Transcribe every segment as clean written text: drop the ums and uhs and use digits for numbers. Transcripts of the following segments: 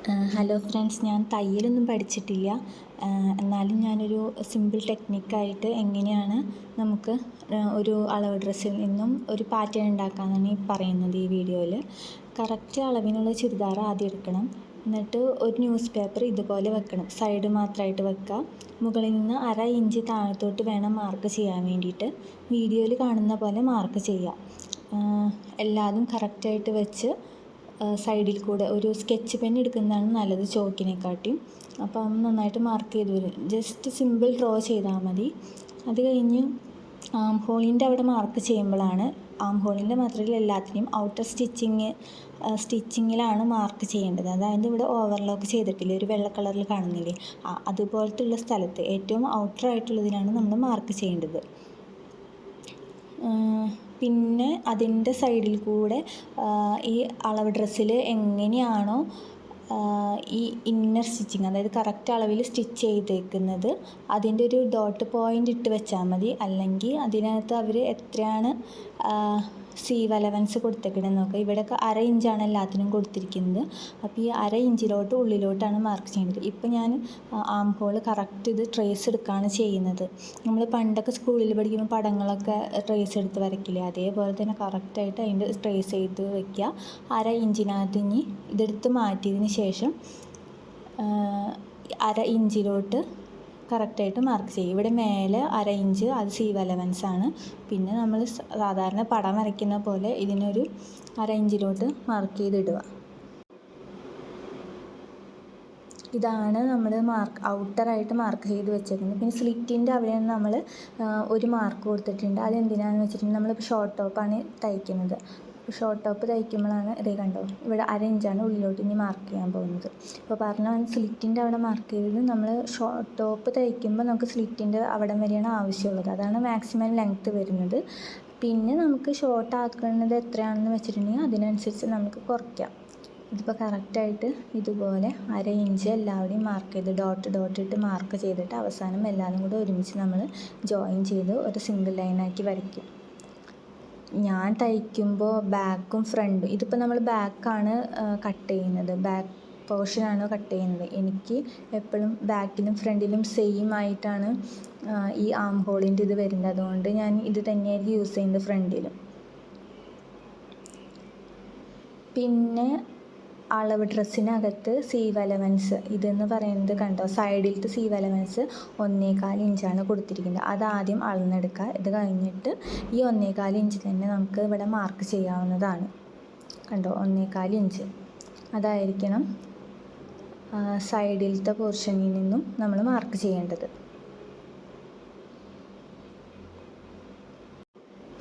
Hello friends, ഞാൻ തയ്യലൊന്നും പഠിച്ചിട്ടില്ല. എന്നാലും ഞാനൊരു സിമ്പിൾ ടെക്നിക്കായിട്ട് എങ്ങനെയാണ് നമുക്ക് ഒരു അളവ് ഡ്രസ്സിൽ നിന്നും ഒരു പാറ്റേൺ ഉണ്ടാക്കാമെന്നാണ് ഈ പറയുന്നത് ഈ വീഡിയോയിൽ. കറക്റ്റ് അളവിനുള്ള ചുരിദാർ ആദ്യം എടുക്കണം. എന്നിട്ട് ഒരു ന്യൂസ് പേപ്പർ ഇതുപോലെ വെക്കണം. സൈഡ് മാത്രമായിട്ട് വെക്കുക. മുകളിൽ നിന്ന് 1/2 ഇഞ്ച് താഴത്തോട്ട് വേണം മാർക്ക് ചെയ്യാൻ വേണ്ടിയിട്ട്. വീഡിയോയിൽ കാണുന്ന പോലെ മാർക്ക് ചെയ്യുക. എല്ലാതും കറക്റ്റായിട്ട് വെച്ച് സൈഡിൽ കൂടെ ഒരു സ്കെച്ച് പെൻ എടുക്കുന്നതാണ് നല്ലത് ചോക്കിനെക്കാട്ടിയും. അപ്പോൾ അത് നന്നായിട്ട് മാർക്ക് ചെയ്ത് വരും. ജസ്റ്റ് സിമ്പിൾ ഡ്രോ ചെയ്താൽ മതി. അത് കഴിഞ്ഞ് ആം ഹോളിൻ്റെ അവിടെ മാർക്ക് ചെയ്യുമ്പോഴാണ്, ആം ഹോളിൻ്റെ മാത്രമല്ല എല്ലാത്തിനെയും ഔട്ടർ സ്റ്റിച്ചിങ്ങിലാണ് മാർക്ക് ചെയ്യേണ്ടത്. അതായത് ഇവിടെ ഓവർലോക്ക് ചെയ്തിട്ടില്ലേ, ഒരു വെള്ള കളറിൽ കാണുന്നില്ലേ, അതുപോലത്തുള്ള സ്ഥലത്ത് ഏറ്റവും ഔട്ടർ ആയിട്ടുള്ളതിനാണ് നമ്മൾ മാർക്ക് ചെയ്യേണ്ടത്. പിന്നെ അതിൻ്റെ സൈഡിൽ കൂടെ ഈ അളവ് ഡ്രസ്സിൽ എങ്ങനെയാണോ ഈ ഇന്നർ സ്റ്റിച്ചിങ്, അതായത് കറക്റ്റ് അളവിൽ സ്റ്റിച്ച് ചെയ്തേക്കുന്നത്, അതിൻ്റെ ഒരു ഡോട്ട് പോയിൻ്റ് ഇട്ട് വെച്ചാൽ മതി. അല്ലെങ്കിൽ അതിനകത്ത് അവർ എത്രയാണ് സീവ് അലവൻസ് കൊടുത്തേക്കണെന്ന് നോക്കുക. ഇവിടെയൊക്കെ 1/2 ഇഞ്ചാണ് എല്ലാത്തിനും കൊടുത്തിരിക്കുന്നത്. അപ്പോൾ ഈ 1/2 ഇഞ്ചിലോട്ട് ഉള്ളിലോട്ടാണ് മാർക്ക് ചെയ്യുന്നത്. ഇപ്പോൾ ഞാൻ ആം ഹോൾ കറക്റ്റ് ഇത് ട്രേസ് എടുക്കുകയാണ് ചെയ്യുന്നത്. നമ്മൾ പണ്ടൊക്കെ സ്കൂളിൽ പഠിക്കുമ്പോൾ പടങ്ങളൊക്കെ ട്രേസ് എടുത്ത് വരയ്ക്കില്ലേ, അതേപോലെ തന്നെ കറക്റ്റായിട്ട് അതിൻ്റെ ട്രേസ് ചെയ്ത് വയ്ക്കുക. 1/2 ഇഞ്ചിനകത്ത് ഇനി ഇതെടുത്ത് മാറ്റിയതിന് ശേഷം 1/2 ഇഞ്ചിലോട്ട് കറക്റ്റായിട്ട് മാർക്ക് ചെയ്യും. ഇവിടെ മേലെ 1/2 ഇഞ്ച് അത് സീവ് അലവൻസ് ആണ്. പിന്നെ നമ്മൾ സാധാരണ പടം വരയ്ക്കുന്ന പോലെ ഇതിനൊരു 1/2 ഇഞ്ചിലോട്ട് മാർക്ക് ചെയ്തിടുക. ഇതാണ് നമ്മൾ ഔട്ടറായിട്ട് മാർക്ക് ചെയ്ത് വെച്ചേക്കുന്നത്. പിന്നെ സ്ലിറ്റിൻ്റെ അവിടെയാണ് നമ്മൾ ഒരു മാർക്ക് കൊടുത്തിട്ടുണ്ട്. അതെന്തിനാണെന്ന് വെച്ചിട്ടുണ്ടെങ്കിൽ നമ്മളിപ്പോൾ ഷോർട്ട് ടോപ്പാണ് തയ്ക്കുന്നത്. ഷോർട്ട് ടോപ്പ് തയ്ക്കുമ്പോഴാണ് ഇതേ കണ്ടോ, ഇവിടെ 1/2 ഇഞ്ചാണ് ഉള്ളിലോട്ട് ഇനി മാർക്ക് ചെയ്യാൻ പോകുന്നത്. അപ്പോൾ പറഞ്ഞ സ്ലിറ്റിൻ്റെ അവിടെ മാർക്ക് ചെയ്തത് നമ്മൾ ഷോർട്ട് ടോപ്പ് തയ്ക്കുമ്പോൾ നമുക്ക് സ്ലിറ്റിൻ്റെ അവിടം വരെയാണ് ആവശ്യമുള്ളത്. അതാണ് മാക്സിമം ലെങ്ത്ത് വരുന്നത്. പിന്നെ നമുക്ക് ഷോർട്ട് ആക്കുന്നത് എത്രയാണെന്ന് വെച്ചിട്ടുണ്ടെങ്കിൽ അതിനനുസരിച്ച് നമുക്ക് കുറയ്ക്കാം. ഇതിപ്പോൾ കറക്റ്റായിട്ട് ഇതുപോലെ 1/2 ഇഞ്ച് എല്ലാവരുടെയും മാർക്ക് ചെയ്ത് ഡോട്ട് ഇട്ട് മാർക്ക് ചെയ്തിട്ട് അവസാനം എല്ലാവരും കൂടെ ഒരുമിച്ച് നമ്മൾ ജോയിൻ ചെയ്ത് ഒരു സിംഗിൾ ലൈനാക്കി വരയ്ക്കും. ഞാൻ തയ്ക്കുമ്പോൾ ബാക്കും ഫ്രണ്ടും, ഇതിപ്പോൾ നമ്മൾ ബാക്കാണ് കട്ട് ചെയ്യുന്നത്, ബാക്ക് പോർഷനാണ് കട്ട് ചെയ്യുന്നത്. എനിക്ക് എപ്പോഴും ബാക്കിലും ഫ്രണ്ടിലും സെയിം ആയിട്ടാണ് ഈ ആം ഹോളിൻ്റെ ഇത് വരുന്നത്. അതുകൊണ്ട് ഞാൻ ഇത് തന്നെയായിരിക്കും യൂസ് ചെയ്യുന്നത് ഫ്രണ്ടിലും. പിന്നെ അളവ് ഡ്രസ്സിനകത്ത് സീവ് അലവൻസ് ഇതെന്ന് പറയുന്നത് കണ്ടോ, സൈഡിലത്തെ സീവ് അലവൻസ് 1.25 ഇഞ്ചാണ് കൊടുത്തിരിക്കുന്നത്. അതാദ്യം അളന്നെടുക്കുക. ഇത് കഴിഞ്ഞിട്ട് ഈ 1.25 ഇഞ്ച് തന്നെ നമുക്ക് ഇവിടെ മാർക്ക് ചെയ്യാവുന്നതാണ്. കണ്ടോ, 1.25 ഇഞ്ച് അതായിരിക്കണം സൈഡിലത്തെ പോർഷനിൽ നിന്നും നമ്മൾ മാർക്ക് ചെയ്യേണ്ടത്.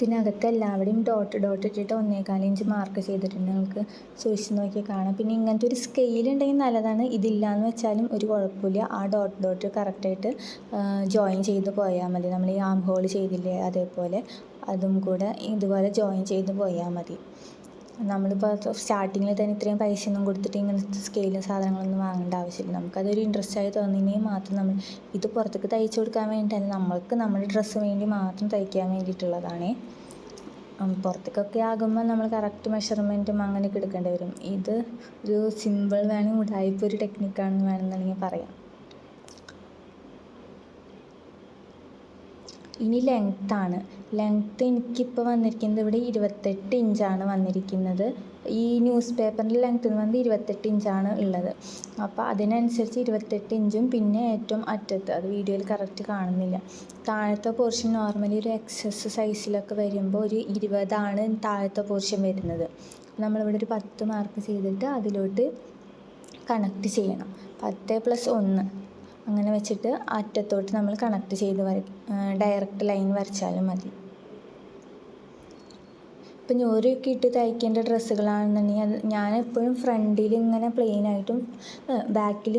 ഇതിനകത്ത് എല്ലാവരുടെയും ഡോട്ട് ഇട്ടിട്ട് 1.25 ഇഞ്ച് മാർക്ക് ചെയ്തിട്ടുണ്ട്. നിങ്ങൾക്ക് സൂക്ഷിച്ച് നോക്കിയാൽ കാണാം. പിന്നെ ഇങ്ങനത്തെ ഒരു സ്കെയിൽ ഉണ്ടെങ്കിൽ നല്ലതാണ്. ഇതില്ലാന്ന് വെച്ചാലും ഒരു കുഴപ്പമില്ല. ആ ഡോട്ട് കറക്റ്റായിട്ട് ജോയിൻ ചെയ്ത് പോയാൽ മതി. നമ്മൾ ഈ ആം ഹോൾ ചെയ്തില്ലേ, അതേപോലെ അതും കൂടെ ഇതുപോലെ ജോയിൻ ചെയ്ത് പോയാൽ മതി. നമ്മളിപ്പോൾ സ്റ്റാർട്ടിങ്ങിൽ തന്നെ ഇത്രയും പൈസയൊന്നും കൊടുത്തിട്ട് ഇങ്ങനത്തെ സ്കെയിലും സാധനങ്ങളൊന്നും വാങ്ങേണ്ട ആവശ്യമില്ല. നമുക്കതൊരു ഇൻട്രസ്റ്റായി തോന്നിയെങ്കിൽ മാത്രം നമ്മൾ ഇത് പുറത്തേക്ക് തയ്ച്ചു കൊടുക്കാൻ വേണ്ടിയിട്ടല്ല, നമ്മൾക്ക് നമ്മുടെ ഡ്രസ്സ് വേണ്ടി മാത്രം തയ്ക്കാൻ വേണ്ടിയിട്ടുള്ളതാണ്. പുറത്തേക്കൊക്കെ ആകുമ്പോൾ നമ്മൾ കറക്റ്റ് മെഷർമെൻറ്റും അങ്ങനെയൊക്കെ എടുക്കേണ്ടി വരും. ഇത് ഒരു സിമ്പിൾ വേണമെങ്കിൽ ഉടായിപ്പ് ഒരു ടെക്നിക്കാണെന്ന് വേണമെന്നുണ്ടെങ്കിൽ പറയാം. ഇനി ലെങ്ത്ത് എനിക്കിപ്പോൾ വന്നിരിക്കുന്നത് ഇവിടെ 28 ഇഞ്ചാണ് വന്നിരിക്കുന്നത്. ഈ ന്യൂസ് പേപ്പറിൻ്റെ ലെങ്ത്ത് എന്ന് പറയുന്നത് 28 ഇഞ്ചാണ് ഉള്ളത്. അപ്പോൾ അതിനനുസരിച്ച് 28 ഇഞ്ചും പിന്നെ ഏറ്റവും അറ്റത്ത്, അത് വീഡിയോയിൽ കറക്റ്റ് കാണുന്നില്ല, താഴത്തെ പോർഷൻ നോർമലി ഒരു എക്സസ് സൈസിലൊക്കെ വരുമ്പോൾ ഒരു 20ആണ് താഴത്തെ പോർഷൻ വരുന്നത്. നമ്മളിവിടെ ഒരു 10 മാർക്ക് ചെയ്തിട്ട് അതിലോട്ട് കണക്റ്റ് ചെയ്യണം. 10+1 അങ്ങനെ വെച്ചിട്ട് അറ്റത്തോട്ട് നമ്മൾ കണക്റ്റ് ചെയ്ത് ഡയറക്റ്റ് ലൈൻ വരച്ചാലും മതി. ഇപ്പം ഞൊറിയൊക്കെ ഇട്ട് തയ്ക്കേണ്ട ഡ്രസ്സുകളാണെന്നുണ്ടെങ്കിൽ അത് ഞാൻ എപ്പോഴും ഫ്രണ്ടിൽ ഇങ്ങനെ പ്ലെയിനായിട്ടും ബാക്കിൽ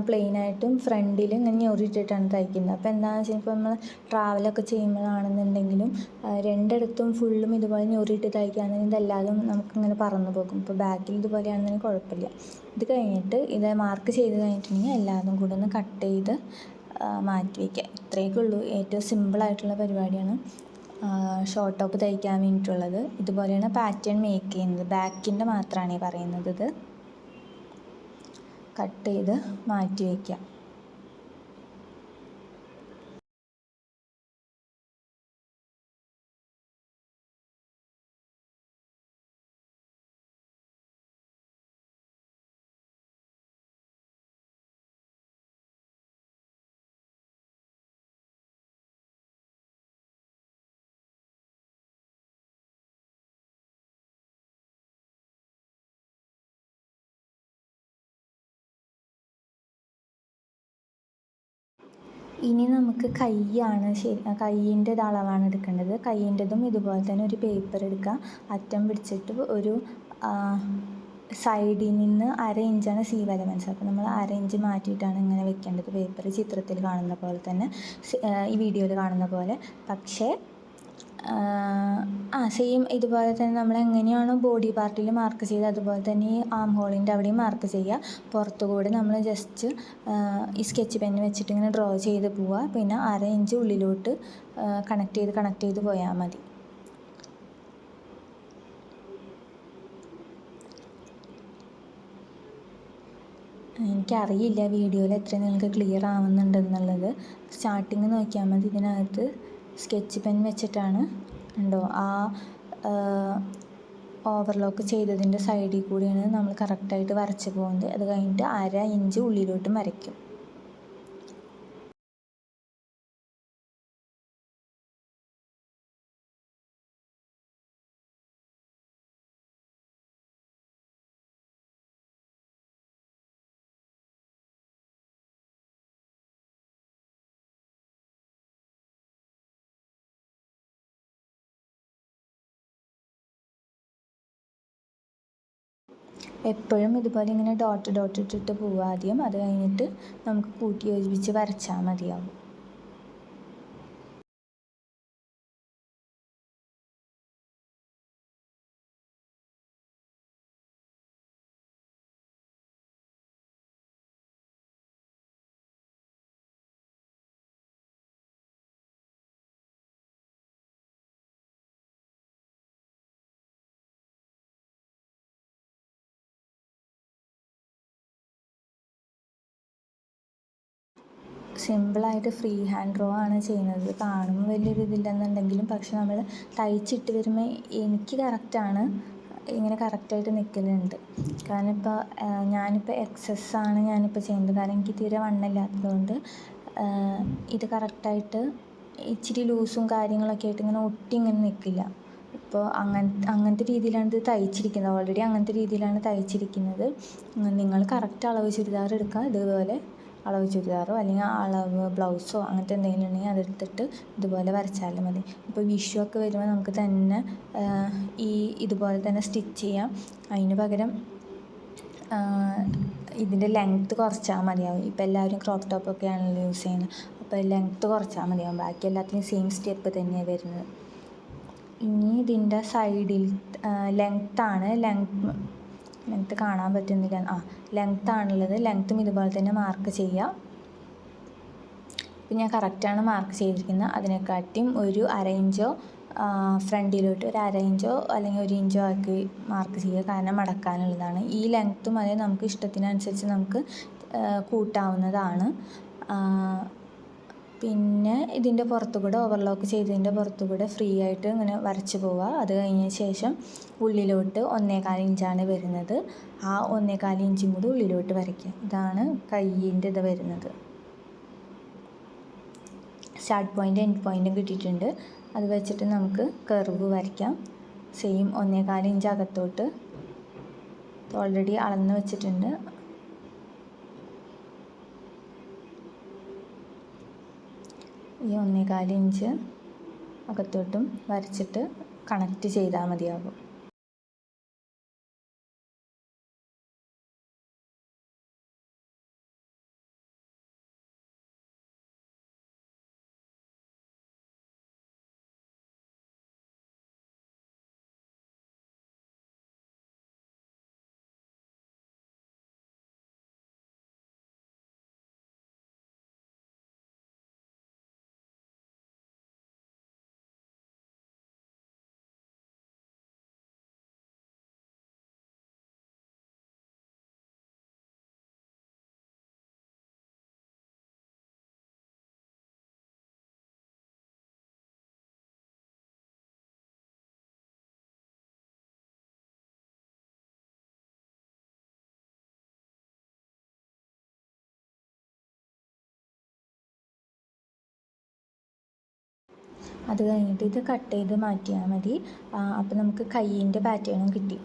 പ്ലെയിനായിട്ടും ഫ്രണ്ടിൽ ഇങ്ങനെ ഞൊറി ഇട്ടിട്ടാണ് തയ്ക്കുന്നത്. അപ്പോൾ എന്താണെന്ന് വെച്ചാൽ ഇപ്പോൾ നമ്മൾ ട്രാവലൊക്കെ ചെയ്യുമ്പോഴാണെന്നുണ്ടെങ്കിലും രണ്ടിടത്തും ഫുള്ളും ഇതുപോലെ ഞൊറി ഇട്ട് തയ്ക്കുകയാണെങ്കിൽ ഇതെല്ലാതും നമുക്കിങ്ങനെ പറന്നു പോകും. ഇപ്പോൾ ബാക്കിൽ ഇതുപോലെയാണെന്നുണ്ടെങ്കിൽ കുഴപ്പമില്ല. ഇത് കഴിഞ്ഞിട്ട് ഇത് മാർക്ക് ചെയ്ത് കഴിഞ്ഞിട്ടുണ്ടെങ്കിൽ എല്ലാതും കൂടെ ഒന്ന് കട്ട് ചെയ്ത് മാറ്റി വയ്ക്കുക. ഇത്രയൊക്കെ ഉള്ളൂ. ഏറ്റവും സിമ്പിളായിട്ടുള്ള പരിപാടിയാണ് ഷോർട്ട് ടോപ്പ് തയ്ക്കാൻ വേണ്ടിയിട്ടുള്ളത്. ഇതുപോലെയാണ് പാറ്റേൺ മേക്ക് ചെയ്യുന്നത്. ബാക്കിൻ്റെ മാത്രമാണ് ഈ പറയുന്നത്. ഇത് കട്ട് ചെയ്ത് മാറ്റി വയ്ക്കാം. ഇനി നമുക്ക് കൈയാണ് കൈയിൻ്റെ അളവാണ് എടുക്കേണ്ടത്. കൈയിൻ്റെതും ഇതുപോലെ തന്നെ ഒരു പേപ്പർ എടുക്കുക. അറ്റം പിടിച്ചിട്ട് ഒരു സൈഡിൽ നിന്ന് 1/2 ഇഞ്ചാണ് സീം എലമെൻറ്റ്സ്. അപ്പോൾ നമ്മൾ 1/2 ഇഞ്ച് മാറ്റിയിട്ടാണ് ഇങ്ങനെ വെക്കേണ്ടത് പേപ്പർ, ചിത്രത്തിൽ കാണുന്ന പോലെ തന്നെ, ഈ വീഡിയോയിൽ കാണുന്ന പോലെ. പക്ഷേ സെയിം ഇതുപോലെ തന്നെ നമ്മൾ എങ്ങനെയാണോ ബോഡി പാർട്ടിൽ മാർക്ക് ചെയ്ത് അതുപോലെ തന്നെ ഈ ആം ഹോളിൻ്റെ അവിടെയും മാർക്ക് ചെയ്യുക. പുറത്തുകൂടെ നമ്മൾ ജസ്റ്റ് ഈ സ്കെച്ച് പെന്ന് വെച്ചിട്ട് ഇങ്ങനെ ഡ്രോ ചെയ്ത് പോവുക. പിന്നെ 1/2 ഇഞ്ച് ഉള്ളിലോട്ട് കണക്ട് ചെയ്ത് പോയാൽ മതി. എനിക്കറിയില്ല വീഡിയോയിൽ എത്ര നിങ്ങൾക്ക് ക്ലിയർ ആവുന്നുണ്ടെന്നുള്ളത്. സ്റ്റാർട്ടിങ് നോക്കിയാൽ മതി. ഇതിനകത്ത് സ്കെച്ച് പെൻ വെച്ചിട്ടാണ് ഉണ്ടോ ഓവർലോക്ക് ചെയ്തതിൻ്റെ സൈഡിൽ കൂടിയാണ് നമ്മൾ കറക്റ്റായിട്ട് വരച്ച് പോകുന്നത്. അത് കഴിഞ്ഞിട്ട് 1/2 ഇഞ്ച് ഉള്ളിലോട്ടും വരയ്ക്കും. എപ്പോഴും ഇതുപോലെ ഇങ്ങനെ ഡോട്ട് ഇട്ടിട്ട് പോവുക ആദ്യം. അത് കഴിഞ്ഞിട്ട് നമുക്ക് കൂട്ടി യോജിപ്പിച്ച് വരച്ചാൽ മതിയാവും. സിമ്പിളായിട്ട് ഫ്രീ ഹാൻഡ് ഡ്രോ ആണ് ചെയ്യുന്നത്. കാണുമ്പോൾ വലിയൊരു ഇതില്ലെന്നുണ്ടെങ്കിലും പക്ഷെ നമ്മൾ തയ്ച്ചിട്ട് വരുമ്പോൾ എനിക്ക് കറക്റ്റാണ്, ഇങ്ങനെ കറക്റ്റായിട്ട് നിൽക്കലുണ്ട്. കാരണം ഇപ്പോൾ ഞാനിപ്പോൾ ആണ് ഞാനിപ്പോൾ ചെയ്യുന്നത്. കാരണം എനിക്ക് തീരെ വണ്ണമില്ലാത്തതുകൊണ്ട് ഇത് കറക്റ്റായിട്ട് ഇച്ചിരി ലൂസും കാര്യങ്ങളൊക്കെ ആയിട്ട് ഇങ്ങനെ ഒട്ടി ഇങ്ങനെ നിൽക്കില്ല. ഇപ്പോൾ അങ്ങനത്തെ രീതിയിലാണ് ഇത് തയ്ച്ചിരിക്കുന്നത്. ഓൾറെഡി അങ്ങനത്തെ രീതിയിലാണ് തയ്ച്ചിരിക്കുന്നത്. നിങ്ങൾ കറക്റ്റ് അളവ് ചുരിദാർ എടുക്കുക. ഇതുപോലെ അളവ് ചുരിദാറോ അല്ലെങ്കിൽ അളവ് ബ്ലൗസോ അങ്ങനത്തെ എന്തെങ്കിലും ഉണ്ടെങ്കിൽ അതെടുത്തിട്ട് ഇതുപോലെ വരച്ചാലും മതി. ഇപ്പോൾ വിഷു ഒക്കെ വരുമ്പോൾ നമുക്ക് തന്നെ ഇതുപോലെ തന്നെ സ്റ്റിച്ച് ചെയ്യാം. അതിന് പകരം ഇതിൻ്റെ ലെങ്ത്ത് കുറച്ചാൽ മതിയാവും. ഇപ്പോൾ എല്ലാവരും ക്രോപ്പ് ടോപ്പൊക്കെ ആണല്ലോ യൂസ് ചെയ്യുന്നത്. അപ്പോൾ ലെങ്ത്ത് കുറച്ചാൽ മതിയാവും. ബാക്കി എല്ലാത്തിനും സെയിം സ്റ്റെപ്പ് തന്നെയാണ് വരുന്നത്. ഇനി ഇതിൻ്റെ സൈഡിൽ ലെങ്ത്ത് കാണാൻ പറ്റുന്നില്ല. ലെങ്ത്താണുള്ളത്. ലെങ്ത്തും ഇതുപോലെ തന്നെ മാർക്ക് ചെയ്യുക. ഇപ്പം ഞാൻ കറക്റ്റാണ് മാർക്ക് ചെയ്തിരിക്കുന്നത്. അതിനെക്കാട്ടിയും ഒരു 1/2 ഇഞ്ചോ ഫ്രണ്ടിലോട്ട് ഒരു 1/2 ഇഞ്ചോ അല്ലെങ്കിൽ 1 ഇഞ്ചോ ആക്കി മാർക്ക് ചെയ്യുക. കാരണം മടക്കാനുള്ളതാണ്. ഈ ലെങ്ത്തും അതേ നമുക്ക് ഇഷ്ടത്തിനനുസരിച്ച് നമുക്ക് കൂട്ടാവുന്നതാണ്. പിന്നെ ഇതിൻ്റെ പുറത്തുകൂടെ ഓവർലോക്ക് ചെയ്തതിൻ്റെ പുറത്തുകൂടെ ഫ്രീ ആയിട്ട് ഇങ്ങനെ വരച്ച് പോവുക. അത് കഴിഞ്ഞ ശേഷം ഉള്ളിലോട്ട് 1.25 ഇഞ്ചാണ് വരുന്നത്. ആ 1.25 ഇഞ്ചും കൂടി ഉള്ളിലോട്ട് വരയ്ക്കുക. ഇതാണ് കയ്യിൻ്റെ ഇത് വരുന്നത്. സ്റ്റാർട്ട് പോയിൻ്റ് എൻഡ് പോയിൻറ്റും കിട്ടിയിട്ടുണ്ട്. അത് വെച്ചിട്ട് നമുക്ക് കർവ് വരയ്ക്കാം. സെയിം 1.25 ഇഞ്ച് അകത്തോട്ട് ഓൾറെഡി അളന്ന് വെച്ചിട്ടുണ്ട്. ഈ 1.25 ഇഞ്ച് അകത്തോട്ടും വരച്ചിട്ട് കണക്റ്റ് ചെയ്താൽ മതിയാകും. അത് കഴിഞ്ഞിട്ട് ഇത് കട്ട് ചെയ്ത് മാറ്റിയാൽ മതി. അപ്പോൾ നമുക്ക് കയ്യിൻ്റെ പാറ്റേണും കിട്ടി.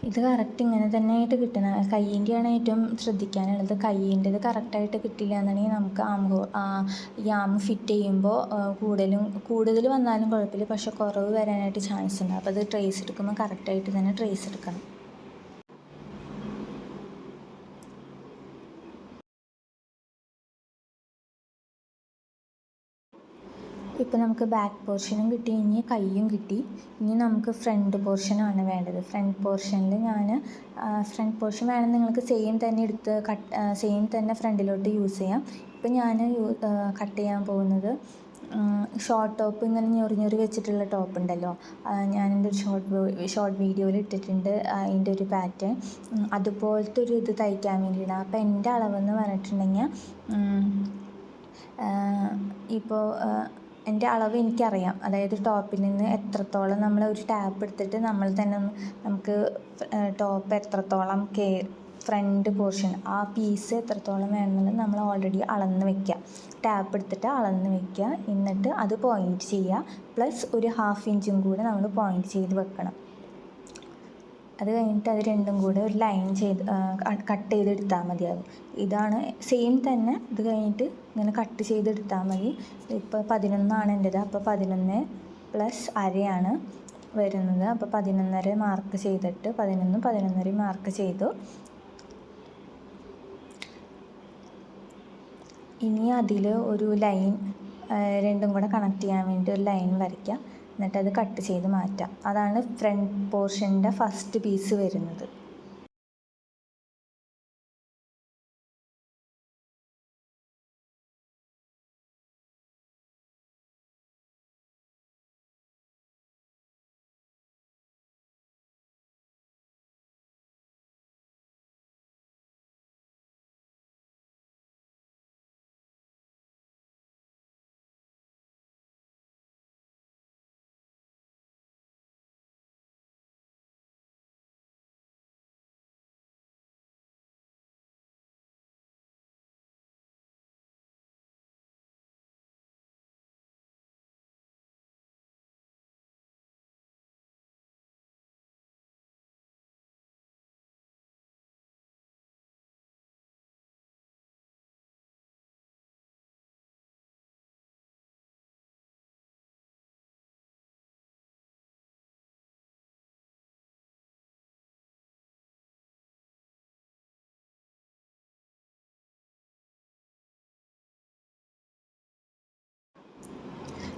ഇത് കറക്റ്റ് ഇങ്ങനെ തന്നെ ആയിട്ട് കിട്ടണം. കയ്യിൻ്റെയാണ് ഏറ്റവും ശ്രദ്ധിക്കാനുള്ളത്. കയ്യിൻ്റെത് കറക്റ്റായിട്ട് കിട്ടില്ല എന്നുണ്ടെങ്കിൽ നമുക്ക് ഈ ആം ഫിറ്റ് ചെയ്യുമ്പോൾ കൂടുതൽ വന്നാലും കുഴപ്പമില്ല, പക്ഷെ കുറവ് വരാനായിട്ട് ചാൻസ് ഉണ്ട്. അപ്പോൾ അത് ട്രേസ് എടുക്കുമ്പോൾ കറക്റ്റായിട്ട് തന്നെ ട്രേസ് എടുക്കണം. ഇപ്പോൾ നമുക്ക് ബാക്ക് പോർഷനും കിട്ടി, ഇനി കയ്യും കിട്ടി. ഇനി നമുക്ക് ഫ്രണ്ട് പോർഷനാണ് വേണ്ടത്. ഫ്രണ്ട് പോർഷനിൽ ഫ്രണ്ട് പോർഷൻ വേണം നിങ്ങൾക്ക് സെയിം തന്നെ എടുത്ത് സെയിം തന്നെ ഫ്രണ്ടിലോട്ട് യൂസ് ചെയ്യാം. ഇപ്പം ഞാൻ കട്ട് ചെയ്യാൻ പോകുന്നത് ഷോർട്ട് ടോപ്പ്, ഇങ്ങനെ ഞൊറി വെച്ചിട്ടുള്ള ടോപ്പ് ഉണ്ടല്ലോ, ഞാൻ എൻ്റെ ഒരു ഷോർട്ട് വീഡിയോയിൽ ഇട്ടിട്ടുണ്ട് അതിൻ്റെ ഒരു പാറ്റേൺ. അതുപോലത്തെ ഒരു ഇത് തയ്ക്കാൻ വേണ്ടിയിട്ടാണ്. അപ്പോൾ എൻ്റെ അളവെന്ന് പറഞ്ഞിട്ടുണ്ടെങ്കിൽ ഇപ്പോൾ എൻ്റെ അളവ് എനിക്കറിയാം. അതായത് ടോപ്പിൽ നിന്ന് എത്രത്തോളം നമ്മൾ ഒരു ടാപ്പ് എടുത്തിട്ട് നമ്മൾ തന്നെ നമുക്ക് ടോപ്പ് എത്രത്തോളം ഫ്രണ്ട് പോർഷൻ ആ പീസ് എത്രത്തോളം വേണമെന്നുള്ളത് നമ്മൾ ഓൾറെഡി അളന്ന് വെക്കുക. ടാപ്പ് എടുത്തിട്ട് അളന്ന് വെക്കുക. എന്നിട്ട് അത് പോയിൻറ്റ് ചെയ്യുക. പ്ലസ് ഒരു 1/2 ഇഞ്ചും കൂടെ നമ്മൾ പോയിൻറ്റ് ചെയ്ത് വെക്കണം. അത് കഴിഞ്ഞിട്ട് അത് രണ്ടും കൂടെ ഒരു ലൈൻ കട്ട് ചെയ്തെടുത്താൽ മതിയാകും. ഇതാണ് സെയിം തന്നെ. ഇത് കഴിഞ്ഞിട്ട് ഇങ്ങനെ കട്ട് ചെയ്തെടുത്താൽ മതി. ഇപ്പോൾ 11 എൻ്റെത്. അപ്പോൾ 11 പ്ലസ് അരയാണ് വരുന്നത്. അപ്പോൾ 11.5 മാർക്ക് ചെയ്തിട്ട് 11 11.5 മാർക്ക് ചെയ്തു. ഇനി അതിൽ ഒരു ലൈൻ രണ്ടും കൂടെ കണക്ട് ചെയ്യാൻ വേണ്ടി ഒരു ലൈൻ വരയ്ക്കാം. എന്നിട്ടത് കട്ട് ചെയ്ത് മാറ്റാം. അതാണ് ഫ്രണ്ട് പോർഷൻ്റെ ഫസ്റ്റ് പീസ് വരുന്നത്.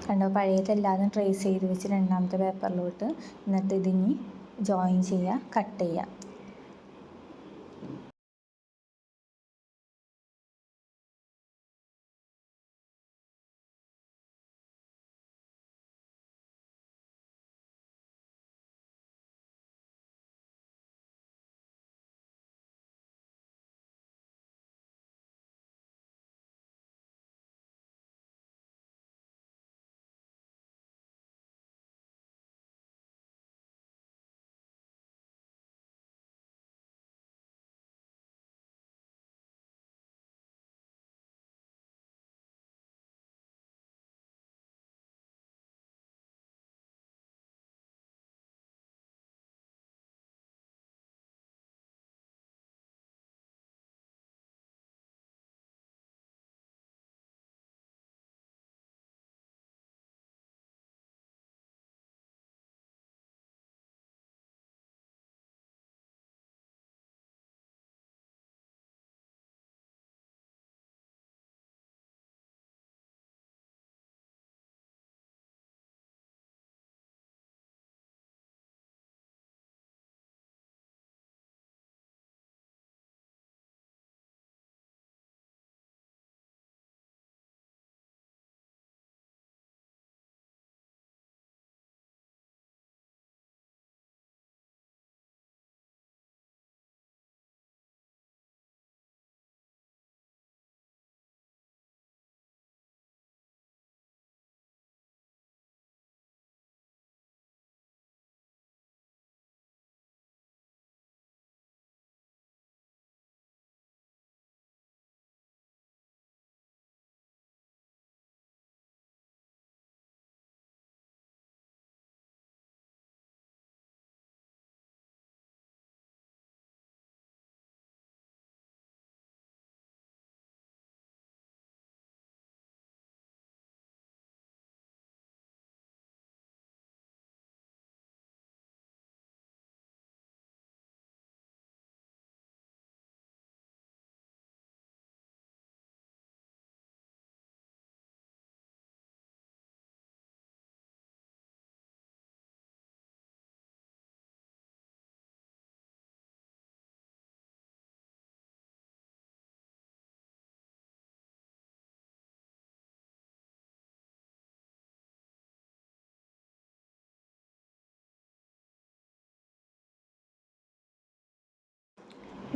കണ്ടോ, പഴയതെല്ലാതും ട്രേസ് ചെയ്ത് വെച്ച് രണ്ടാമത്തെ പേപ്പറിലോട്ട്. എന്നിട്ട് ഇതിനി ജോയിൻ ചെയ്യുക, കട്ട് ചെയ്യുക.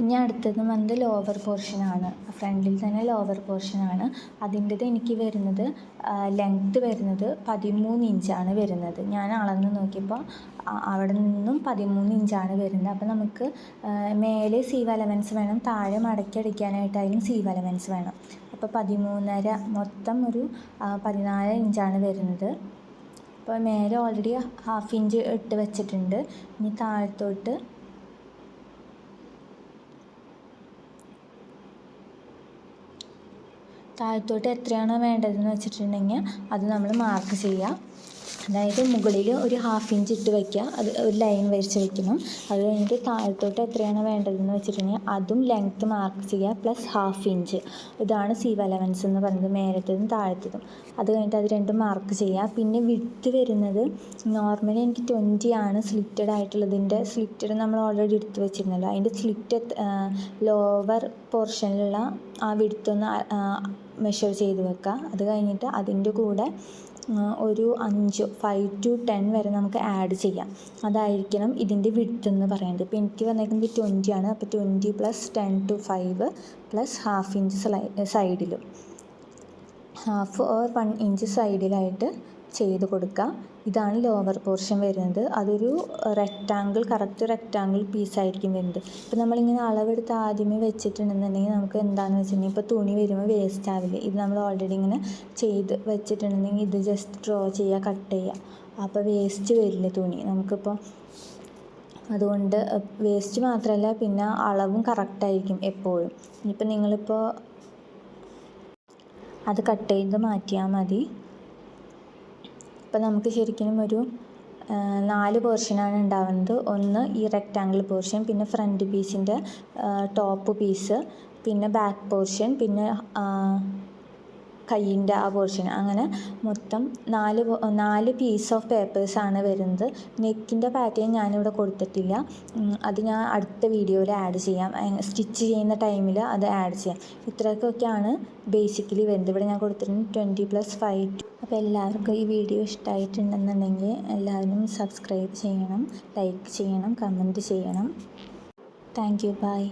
ഇനി അടുത്തത് വന്നത് ലോവർ പോർഷനാണ്. ഫ്രണ്ടിൽ തന്നെ ലോവർ പോർഷനാണ്. അതിൻ്റെത് എനിക്ക് വരുന്നത് ലെങ്ത്ത് വരുന്നത് 13 ഇഞ്ചാണ് വരുന്നത്. ഞാൻ അളന്ന് നോക്കിയപ്പോൾ അവിടെ നിന്നും 13 ഇഞ്ചാണ് വരുന്നത്. അപ്പോൾ നമുക്ക് മേലെ സീം അലവൻസ് വേണം, താഴെ മടക്കി അടിക്കാനായിട്ടായാലും സീം അലവൻസ് വേണം. അപ്പോൾ 13.5 മൊത്തം ഒരു 14 ഇഞ്ചാണ് വരുന്നത്. അപ്പോൾ മേലെ ഓൾറെഡി ½ ഇഞ്ച് ഇട്ട് വെച്ചിട്ടുണ്ട്. ഇനി താഴത്തോട്ട് എത്രയാണോ വേണ്ടതെന്ന് വെച്ചിട്ടുണ്ടെങ്കിൽ അത് നമ്മൾ മാർക്ക് ചെയ്യുക. അതായത് മുകളിൽ ഒരു ½ ഇഞ്ച് ഇട്ട് വയ്ക്കുക, അത് ഒരു ലൈൻ വരച്ച് വയ്ക്കണം. അത് കഴിഞ്ഞിട്ട് താഴത്തോട്ട് എത്രയാണോ വേണ്ടതെന്ന് വെച്ചിട്ടുണ്ടെങ്കിൽ അതും ലെങ്ത്ത് മാർക്ക് ചെയ്യുക പ്ലസ് ½ ഇഞ്ച്. ഇതാണ് സീം അലവൻസ് എന്ന് പറയുന്നത്, മേലത്തതും താഴത്തതും. അത് കഴിഞ്ഞിട്ട് അത് രണ്ടും മാർക്ക് ചെയ്യുക. പിന്നെ വിഡ്ത്ത് വരുന്നത് നോർമലി എനിക്ക് 20 ആണ് സ്ലിറ്റഡ് ആയിട്ടുള്ളതിൻ്റെ. സ്ലിറ്റഡ് നമ്മൾ ഓൾറെഡി എടുത്ത് വെച്ചിരുന്നല്ലോ, അതിൻ്റെ സ്ലിറ്റ് ലോവർ പോർഷനിലുള്ള ആ വിഡ്ത്തൊന്ന് മെഷർ ചെയ്ത് വെക്കുക. അത് കഴിഞ്ഞിട്ട് അതിൻ്റെ കൂടെ ഒരു 5 to 10 വരെ നമുക്ക് ആഡ് ചെയ്യാം. അതായിരിക്കണം ഇതിൻ്റെ വിഡ്ത്ത് എന്ന് പറയുന്നത്. ഇപ്പോൾ എനിക്ക് വന്നേക്കുന്നത് 20 ആണ്. അപ്പോൾ 20 + 10 to 5 + ½ ഇഞ്ച് സൈഡിലും, ½ or 1 ഇഞ്ച് സൈഡിലായിട്ട് ചെയ്ത് കൊടുക്കുക. ഇതാണ് ലോവർ പോർഷൻ വരുന്നത്. അതൊരു കറക്റ്റ് റെക്റ്റാങ്കിൾ പീസായിരിക്കും വരുന്നത്. ഇപ്പോൾ നമ്മളിങ്ങനെ അളവെടുത്ത് ആദ്യമേ വെച്ചിട്ടുണ്ടെന്നുണ്ടെങ്കിൽ നമുക്ക് എന്താണെന്ന് വെച്ചിട്ടുണ്ടെങ്കിൽ ഇപ്പോൾ തുണി വരുമ്പോൾ വേസ്റ്റ് ആവില്ല. ഇത് നമ്മൾ ഓൾറെഡി ഇങ്ങനെ ചെയ്ത് വെച്ചിട്ടുണ്ടെങ്കിൽ ഇത് ജസ്റ്റ് ഡ്രോ ചെയ്യുക, കട്ട് ചെയ്യുക. അപ്പോൾ വേസ്റ്റ് വരില്ല തുണി നമുക്കിപ്പോൾ. അതുകൊണ്ട് വേസ്റ്റ് മാത്രമല്ല, പിന്നെ അളവും കറക്റ്റായിരിക്കും എപ്പോഴും. ഇനിയിപ്പോൾ നിങ്ങളിപ്പോൾ അത് കട്ട് ചെയ്ത് മാറ്റിയാൽ മതി. ഇപ്പം നമുക്ക് ശരിക്കും ഒരു 4 പോർഷനാണ് ഉണ്ടാവുന്നത്. ഒന്ന് ഈ റെക്റ്റാങ്കിൾ പോർഷൻ, പിന്നെ ഫ്രണ്ട് പീസിൻ്റെ ടോപ്പ് പീസ്, പിന്നെ ബാക്ക് പോർഷൻ, പിന്നെ കയ്യിൻ്റെ ആ പോർഷൻ. അങ്ങനെ മൊത്തം 4 പീസ് ഓഫ് പേപ്പേഴ്സാണ് വരുന്നത്. നെക്കിൻ്റെ പാറ്റേൺ ഞാനിവിടെ കൊടുത്തിട്ടില്ല, അത് ഞാൻ അടുത്ത വീഡിയോയിൽ ആഡ് ചെയ്യാം. സ്റ്റിച്ച് ചെയ്യുന്ന ടൈമിൽ അത് ആഡ് ചെയ്യാം. ഇത്രയൊക്കെയാണ് ബേസിക്കലി വരുന്നത്. ഇവിടെ ഞാൻ കൊടുത്തിട്ടുണ്ട് 20 + 5. അപ്പോൾ എല്ലാവർക്കും ഈ വീഡിയോ ഇഷ്ടമായിട്ടുണ്ടെന്നുണ്ടെങ്കിൽ എല്ലാവരും സബ്സ്ക്രൈബ് ചെയ്യണം, ലൈക്ക് ചെയ്യണം, കമൻറ്റ് ചെയ്യണം. Thank you. ബൈ.